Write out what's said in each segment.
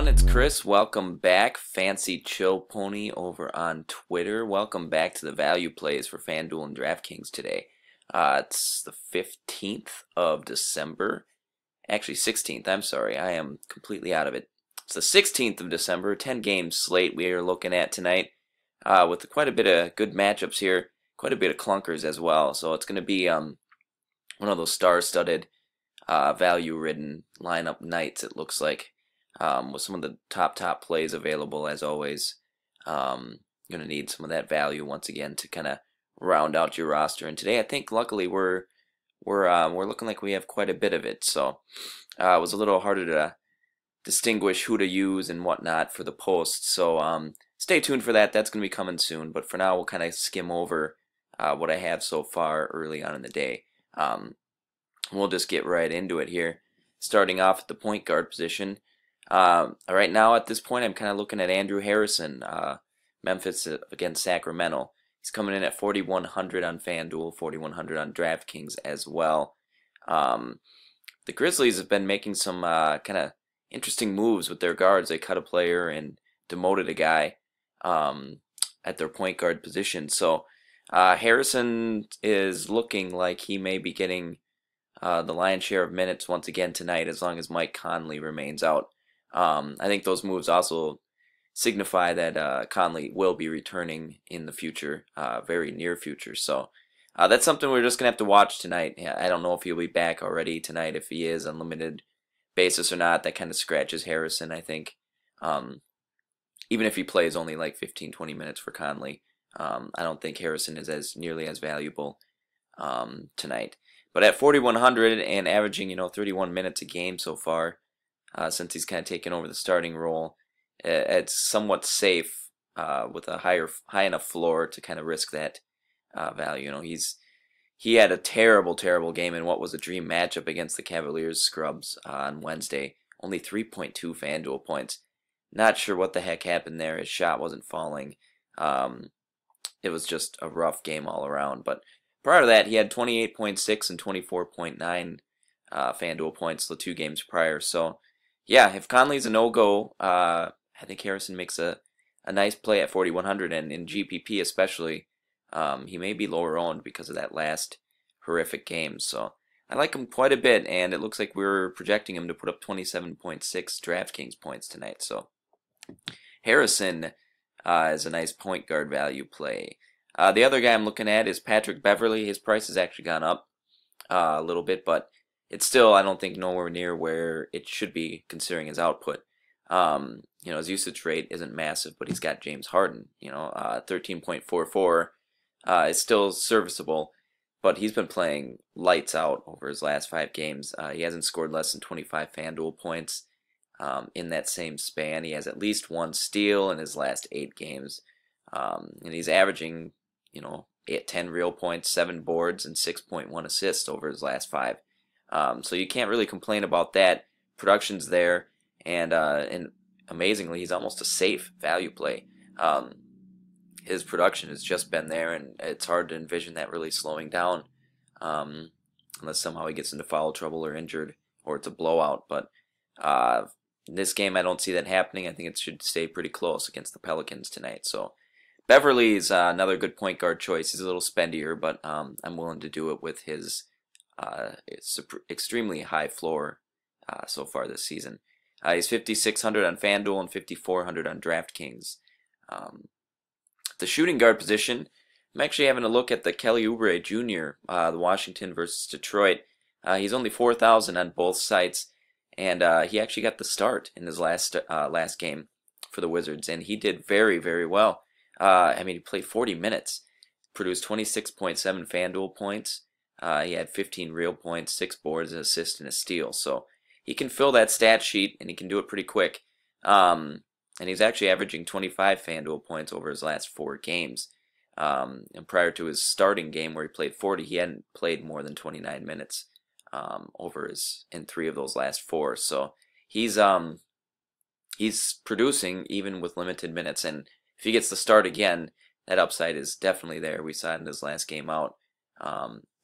everyone, it's Chris. Welcome back, Fancy Chill Pony over on Twitter. Welcome back to the value plays for FanDuel and DraftKings today. It's the 15th of December. Actually, 16th, I'm sorry. I am completely out of it. It's the 16th of December, 10-game slate we are looking at tonight with quite a bit of good matchups here, quite a bit of clunkers as well. So it's going to be one of those star-studded, value-ridden lineup nights, it looks like. With some of the top plays available as always. Going to need some of that value once again to kind of round out your roster. And today, I think luckily we're looking like we have quite a bit of it. So it was a little harder to distinguish who to use and whatnot for the post. So stay tuned for that. That's going to be coming soon. But for now, we'll kind of skim over what I have so far early on in the day. We'll just get right into it here. Starting off at the point guard position. Right now, at this point, I'm kind of looking at Andrew Harrison, Memphis against Sacramento. He's coming in at 4,100 on FanDuel, 4,100 on DraftKings as well. The Grizzlies have been making some kind of interesting moves with their guards. They cut a player and demoted a guy at their point guard position. So Harrison is looking like he may be getting the lion's share of minutes once again tonight, as long as Mike Conley remains out. I think those moves also signify that Conley will be returning in the future, very near future. So that's something we're just going to have to watch tonight. I don't know if he'll be back already tonight, if he is on limited basis or not. That kind of scratches Harrison, I think. Even if he plays only like 15-20 minutes for Conley, I don't think Harrison is nearly as valuable tonight. But at 4,100 and averaging, 31 minutes a game so far, since he's kind of taken over the starting role, it's somewhat safe with a high enough floor to kind of risk that value. He had a terrible game in what was a dream matchup against the Cavaliers scrubs on Wednesday. Only 3.2 FanDuel points. Not sure what the heck happened there. His shot wasn't falling. It was just a rough game all around. But prior to that, he had 28.6 and 24.9 FanDuel points the 2 games prior. So yeah, if Conley's a no-go, I think Harrison makes a nice play at 4,100, and in GPP especially, he may be lower owned because of that last horrific game. So I like him quite a bit, and it looks like we're projecting him to put up 27.6 DraftKings points tonight. So Harrison is a nice point guard value play. The other guy I'm looking at is Patrick Beverley. His price has actually gone up a little bit, but it's still, I don't think, nowhere near where it should be considering his output. His usage rate isn't massive, but he's got James Harden. 13.44 is still serviceable, but he's been playing lights out over his last 5 games. He hasn't scored less than 25 FanDuel points in that same span. He has at least 1 steal in his last 8 games, and he's averaging, 10 real points, 7 boards, and 6.1 assists over his last 5. So you can't really complain about that. Production's there, and amazingly, he's almost a safe value play. His production has just been there, and it's hard to envision that really slowing down unless somehow he gets into foul trouble or injured, or it's a blowout. But in this game, I don't see that happening. I think it should stay pretty close against the Pelicans tonight. So Beverly's another good point guard choice. He's a little spendier, but I'm willing to do it with his extremely high floor so far this season. He's 5,600 on FanDuel and 5,400 on DraftKings. The shooting guard position, I'm actually having a look at the Kelly Oubre Jr., the Washington versus Detroit. He's only 4,000 on both sites, and he actually got the start in his last game for the Wizards, and he did very well. He played 40 minutes, produced 26.7 FanDuel points. He had 15 real points, 6 boards, an assist, and a steal. So he can fill that stat sheet, and he can do it pretty quick. And he's actually averaging 25 FanDuel points over his last 4 games. And prior to his starting game where he played 40, he hadn't played more than 29 minutes in 3 of those last 4. So he's producing even with limited minutes. And if he gets the start again, that upside is definitely there. We saw it in his last game out.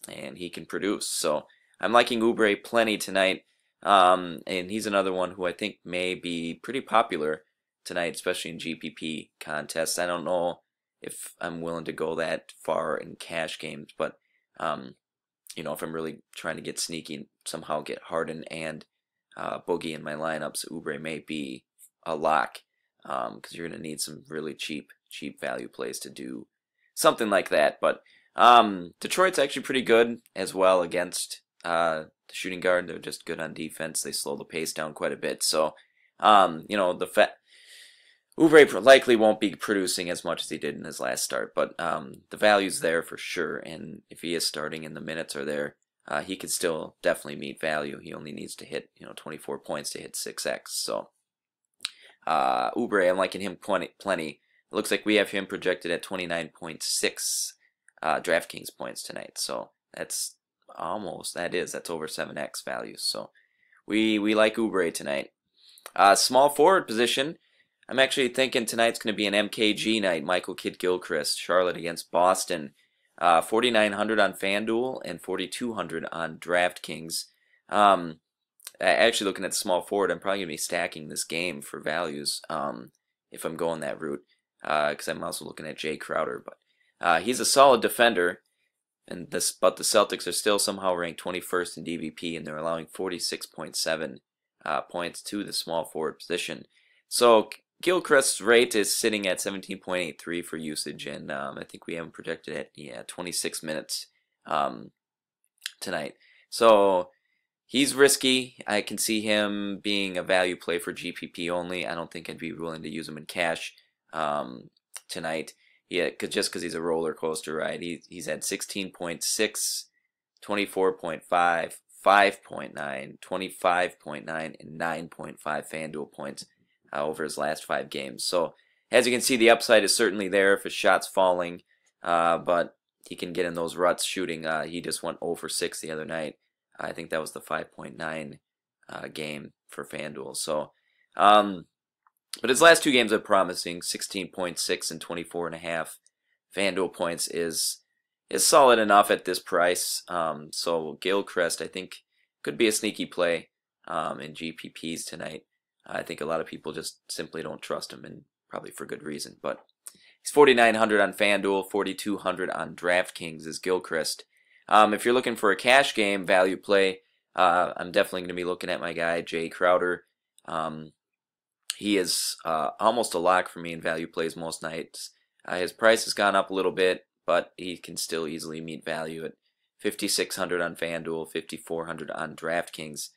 And he can produce. So I'm liking Oubre plenty tonight. And he's another one who I think may be pretty popular tonight, especially in GPP contests. I don't know if I'm willing to go that far in cash games, but if I'm really trying to get sneaky and somehow get Harden and Boogie in my lineups, Oubre may be a lock because you're going to need some really cheap value plays to do something like that. But Detroit's actually pretty good as well against the shooting guard. They're just good on defense. They slow the pace down quite a bit. So, Oubre likely won't be producing as much as he did in his last start, but the value's there for sure. And if he is starting and the minutes are there, he could still definitely meet value. He only needs to hit 24 points to hit 6x. So Oubre, I'm liking him plenty. It looks like we have him projected at 29.6 DraftKings points tonight. So that's over 7x value. So we like Oubre tonight. Small forward position. I'm actually thinking tonight's going to be an MKG night. Michael Kidd-Gilchrist, Charlotte against Boston. 4,900 on FanDuel and 4,200 on DraftKings. Actually, looking at small forward, I'm probably going to be stacking this game for values if I'm going that route. Because I'm also looking at Jay Crowder. But he's a solid defender. But the Celtics are still somehow ranked 21st in DVP, and they're allowing 46.7 points to the small forward position. So Gilchrist's rate is sitting at 17.83 for usage, and I think we have him projected at 26 minutes tonight. So he's risky. I can see him being a value play for GPP only. I don't think I'd be willing to use him in cash tonight. Yeah, because he's a roller coaster ride. He's had 16.6, 24.5, 5.9, 25.9, and 9.5 FanDuel points over his last 5 games. So as you can see, the upside is certainly there if his shot's falling, but he can get in those ruts shooting. He just went 0 for 6 the other night. I think that was the 5.9 game for FanDuel. So, but his last 2 games are promising. 16.6 and 24.5 FanDuel points is solid enough at this price. So Gilchrist, I think, could be a sneaky play in GPPs tonight. I think a lot of people just simply don't trust him, and probably for good reason. But he's 4,900 on FanDuel, 4,200 on DraftKings is Gilchrist. If you're looking for a cash game value play, I'm definitely going to be looking at my guy, Jay Crowder. He is almost a lock for me in value plays most nights. His price has gone up a little bit, but he can still easily meet value at 5,600 on FanDuel, 5,400 on DraftKings.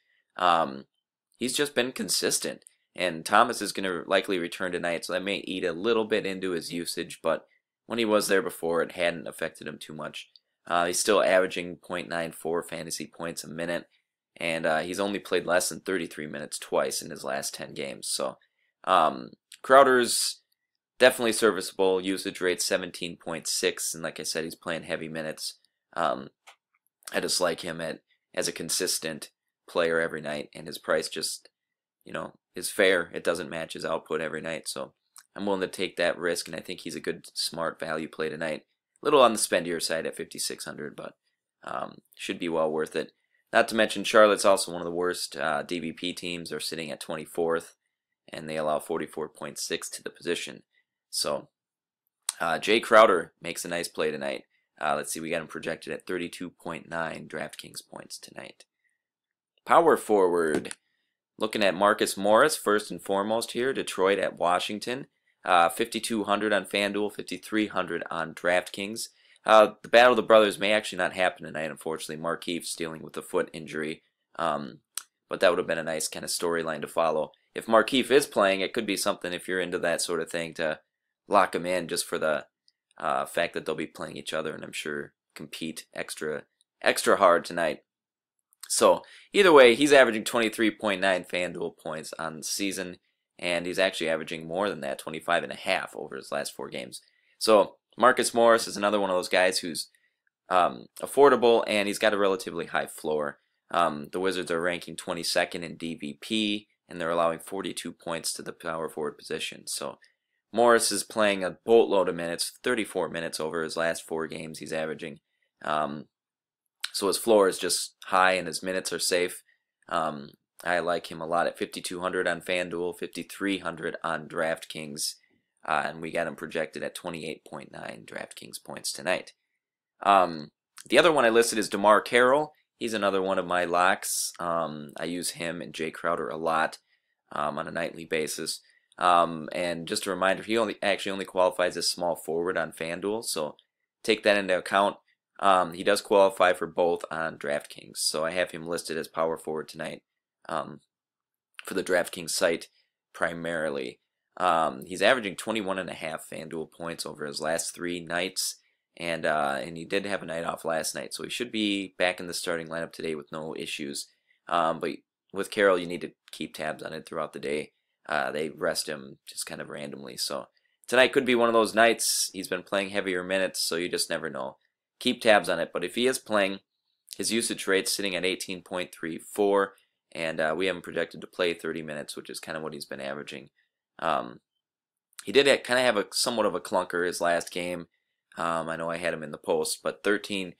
He's just been consistent, and Thomas is going to likely return tonight, so that may eat a little bit into his usage, but when he was there before, it hadn't affected him too much. He's still averaging 0.94 fantasy points a minute, and he's only played less than 33 minutes twice in his last 10 games. So Crowder's definitely serviceable. Usage rate 17.6, and like I said, he's playing heavy minutes. I just like him as a consistent player every night, and his price just, is fair. It doesn't match his output every night, so I'm willing to take that risk, and I think he's a good, smart value play tonight. A little on the spendier side at 5,600, but should be well worth it. Not to mention, Charlotte's also one of the worst DVP teams. They're sitting at 24th, and they allow 44.6 to the position. So Jay Crowder makes a nice play tonight. Let's see, we got him projected at 32.9 DraftKings points tonight. Power forward. Looking at Marcus Morris first and foremost here. Detroit at Washington. 5,200 on FanDuel, 5,300 on DraftKings. The Battle of the Brothers may actually not happen tonight, unfortunately. Markeith's dealing with a foot injury. But that would have been a nice kind of storyline to follow. If Markeith is playing, it could be something, if you're into that sort of thing, to lock him in just for the fact that they'll be playing each other, and I'm sure compete extra hard tonight. So either way, he's averaging 23.9 FanDuel points on the season, and he's actually averaging more than that, 25.5 over his last 4 games. So Marcus Morris is another one of those guys who's affordable, and he's got a relatively high floor. The Wizards are ranking 22nd in DVP, and they're allowing 42 points to the power forward position. So Morris is playing a boatload of minutes, 34 minutes over his last 4 games he's averaging. So his floor is just high and his minutes are safe. I like him a lot at 5,200 on FanDuel, 5,300 on DraftKings, and we got him projected at 28.9 DraftKings points tonight. The other one I listed is DeMar Carroll. He's another one of my locks. I use him and Jay Crowder a lot on a nightly basis. And just a reminder, he only qualifies as small forward on FanDuel, so take that into account. He does qualify for both on DraftKings, so I have him listed as power forward tonight for the DraftKings site primarily. He's averaging 21.5 FanDuel points over his last 3 nights, and he did have a night off last night, so he should be back in the starting lineup today with no issues. But with Carroll, you need to keep tabs on it throughout the day. They rest him just kind of randomly, so tonight could be one of those nights. He's been playing heavier minutes, so you just never know. Keep tabs on it, but if he is playing, his usage rate's sitting at 18.34, and we have him projected to play 30 minutes, which is kind of what he's been averaging. He did kind of have somewhat of a clunker his last game. I know I had him in the post, but he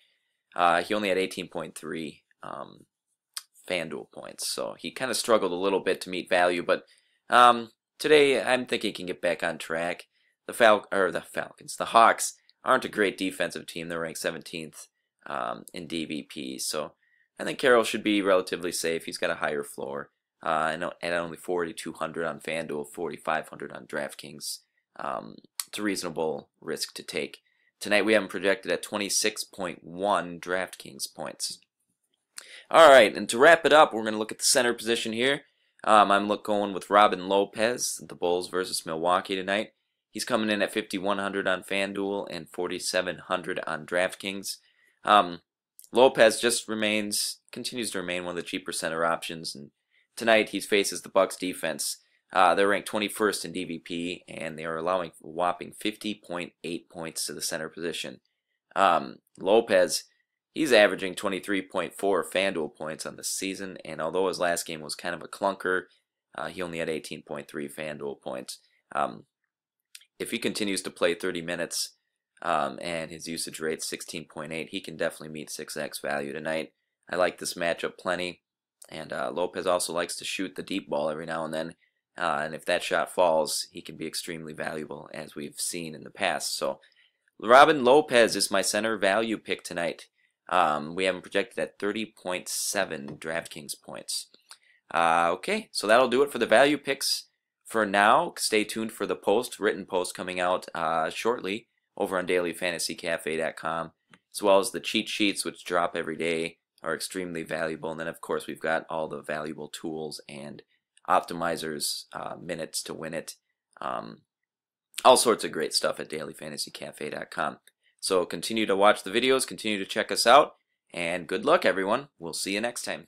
only had 18.3 FanDuel points, so he kind of struggled a little bit to meet value, but today I'm thinking he can get back on track. The Hawks aren't a great defensive team. They're ranked 17th in DVP, so I think Carroll should be relatively safe. He's got a higher floor. At only 4,200 on FanDuel, 4,500 on DraftKings. It's a reasonable risk to take. Tonight we have him projected at 26.1 DraftKings points. All right, and to wrap it up, we're going to look at the center position here. I'm going with Robin Lopez, the Bulls versus Milwaukee tonight. He's coming in at 5,100 on FanDuel and 4,700 on DraftKings. Lopez continues to remain one of the cheaper center options, and tonight he faces the Bucks defense. They're ranked 21st in DVP, and they are allowing a whopping 50.8 points to the center position. Lopez, he's averaging 23.4 FanDuel points on the season, and although his last game was kind of a clunker, he only had 18.3 FanDuel points. If he continues to play 30 minutes and his usage rate's 16.8, he can definitely meet 6x value tonight. I like this matchup plenty. And Lopez also likes to shoot the deep ball every now and then. And if that shot falls, he can be extremely valuable, as we've seen in the past. So Robin Lopez is my center value pick tonight. We have him projected at 30.7 DraftKings points. Okay, so that'll do it for the value picks for now. Stay tuned for the written post coming out shortly over on dailyfantasycafe.com, as well as the cheat sheets, which drop every day, are extremely valuable. And then, of course, we've got all the valuable tools and optimizers, minutes to win it, all sorts of great stuff at dailyfantasycafe.com. So continue to watch the videos, continue to check us out, and good luck, everyone. We'll see you next time.